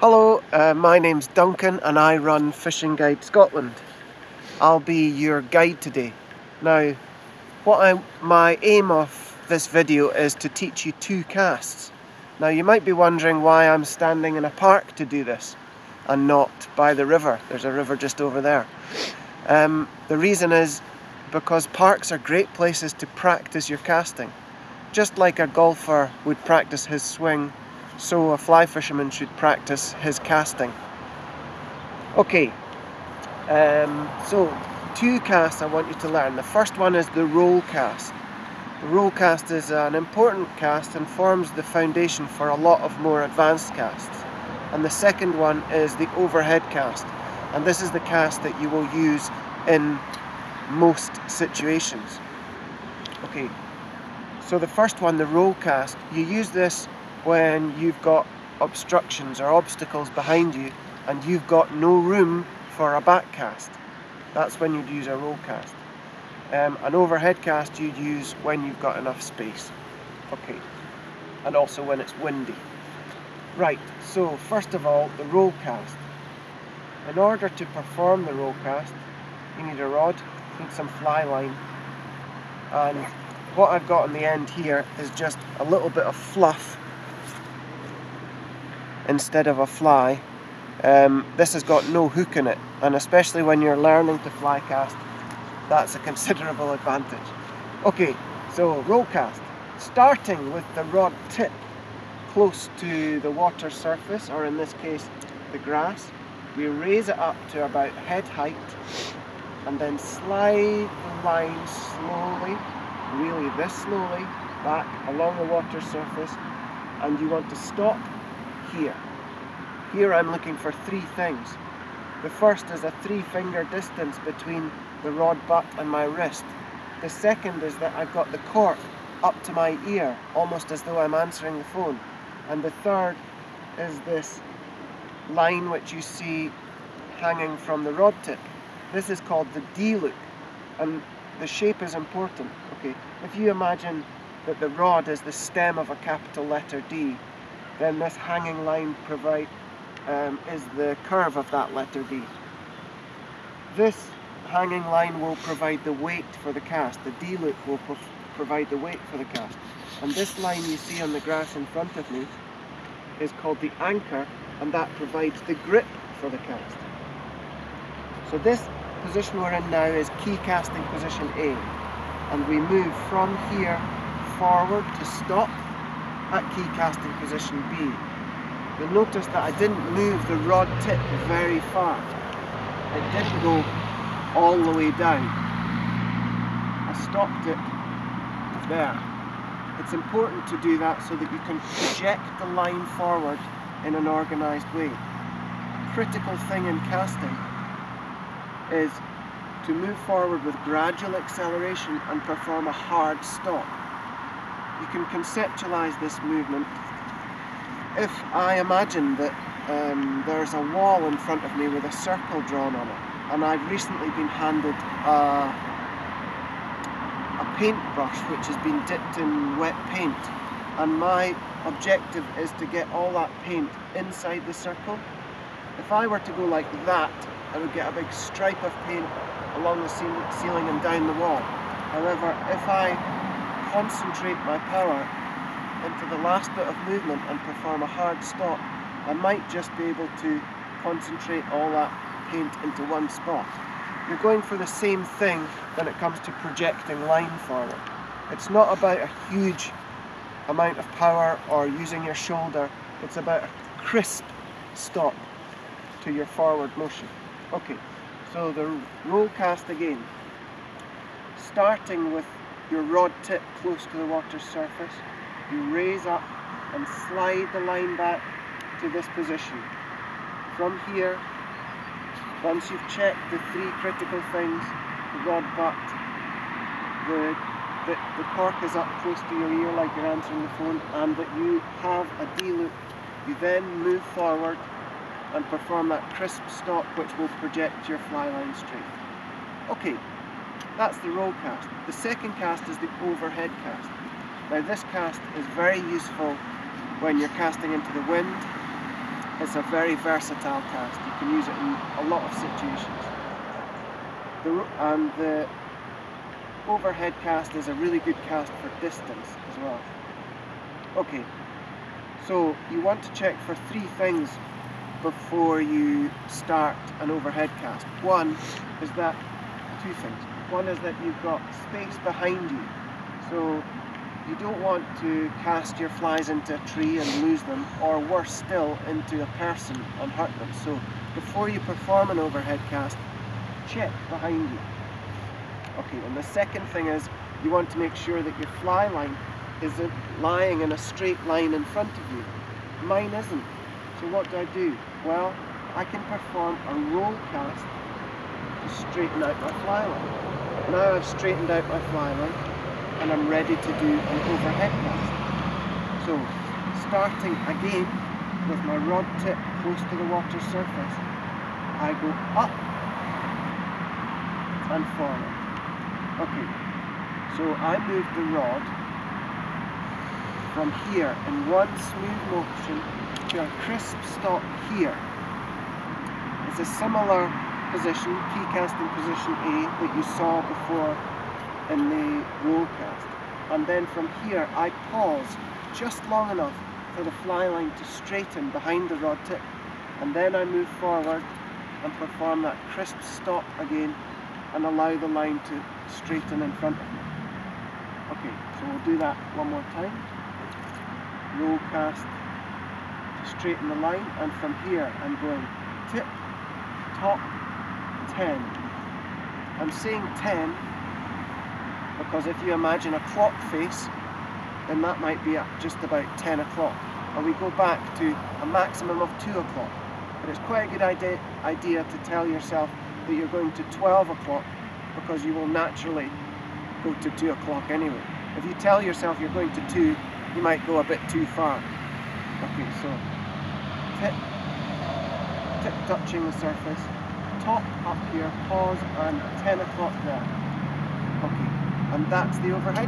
Hello, my name's Duncan and I run Fishinguide Scotland. I'll be your guide today. Now, my aim of this video is to teach you two casts. Now you might be wondering why I'm standing in a park to do this and not by the river. There's a river just over there. The reason is because parks are great places to practice your casting. Just like a golfer would practice his swing, so a fly fisherman should practice his casting. Okay, so two casts I want you to learn. The first one is the roll cast. The roll cast is an important cast and forms the foundation for a lot of more advanced casts. And the second one is the overhead cast. And this is the cast that you will use in most situations. Okay, so the first one, the roll cast, you use this when you've got obstructions or obstacles behind you and you've got no room for a back cast. That's when you'd use a roll cast. An overhead cast you'd use when you've got enough space. Okay, and also when it's windy. Right, so first of all, the roll cast. In order to perform the roll cast, you need a rod, you need some fly line, and what I've got on the end here is just a little bit of fluff instead of a fly. This has got no hook in it, and especially when you're learning to fly cast, that's a considerable advantage. Okay, so roll cast. Starting with the rod tip close to the water surface, or in this case the grass, we raise it up to about head height and then slide the line slowly, really this slowly, back along the water surface, and you want to stop here. Here I'm looking for three things. The first is a 3-finger distance between the rod butt and my wrist. The second is that I've got the cork up to my ear, almost as though I'm answering the phone. And the third is this line which you see hanging from the rod tip. This is called the D loop, and the shape is important. Okay, if you imagine that the rod is the stem of a capital letter D, then this hanging line is the curve of that letter D. This hanging line will provide the weight for the cast. The D loop will provide the weight for the cast. And this line you see on the grass in front of me is called the anchor, and that provides the grip for the cast. So this position we're in now is key casting position A, and we move from here forward to stop at key casting position B. You'll notice that I didn't move the rod tip very far. It didn't go all the way down. I stopped it there. It's important to do that so that you can project the line forward in an organised way. A critical thing in casting is to move forward with gradual acceleration and perform a hard stop. You can conceptualize this movement if I imagine that there's a wall in front of me with a circle drawn on it, and I've recently been handed a paintbrush which has been dipped in wet paint, and my objective is to get all that paint inside the circle. If I were to go like that, I would get a big stripe of paint along the ceiling and down the wall. However, if I concentrate my power into the last bit of movement and perform a hard stop, I might just be able to concentrate all that paint into one spot. You're going for the same thing when it comes to projecting line forward. It's not about a huge amount of power or using your shoulder, it's about a crisp stop to your forward motion. Okay, so the roll cast again. Starting with your rod tip close to the water surface, you raise up and slide the line back to this position. From here, once you've checked the three critical things, the rod butt, the cork is up close to your ear like you're answering the phone, and that you have a D loop, you then move forward and perform that crisp stop which will project your fly line straight. Okay, that's the roll cast. The second cast is the overhead cast. Now this cast is very useful when you're casting into the wind, It's a very versatile cast. You can use it in a lot of situations. And the overhead cast is a really good cast for distance as well. Okay, so you want to check for 3 things before you start an overhead cast. One is that, 2 things. One is that you've got space behind you. So you don't want to cast your flies into a tree and lose them, or worse still, into a person and hurt them. So before you perform an overhead cast, check behind you. Okay, and the second thing is you want to make sure that your fly line isn't lying in a straight line in front of you. Mine isn't. So what do? Well, I can perform a roll cast to straighten out my fly line. Now I've straightened out my fly line and I'm ready to do an overhead cast. So, starting again with my rod tip close to the water surface, I go up and forward. Okay, so I move the rod from here in one smooth motion to a crisp stop here. It's a similar position, key casting position A, that you saw before in the roll cast. And then from here I pause just long enough for the fly line to straighten behind the rod tip, and then I move forward and perform that crisp stop again and allow the line to straighten in front of me. Okay, so we'll do that one more time. Roll cast to straighten the line, and from here I'm going tip, top, 10. I'm saying 10 because if you imagine a clock face, then that might be at just about 10 o'clock. And we go back to a maximum of 2 o'clock. But it's quite a good idea to tell yourself that you're going to 12 o'clock, because you will naturally go to 2 o'clock anyway. If you tell yourself you're going to 2, you might go a bit too far. Okay, so tip touching the surface, top up here, pause, and 10 o'clock there. Okay, and that's the overhead.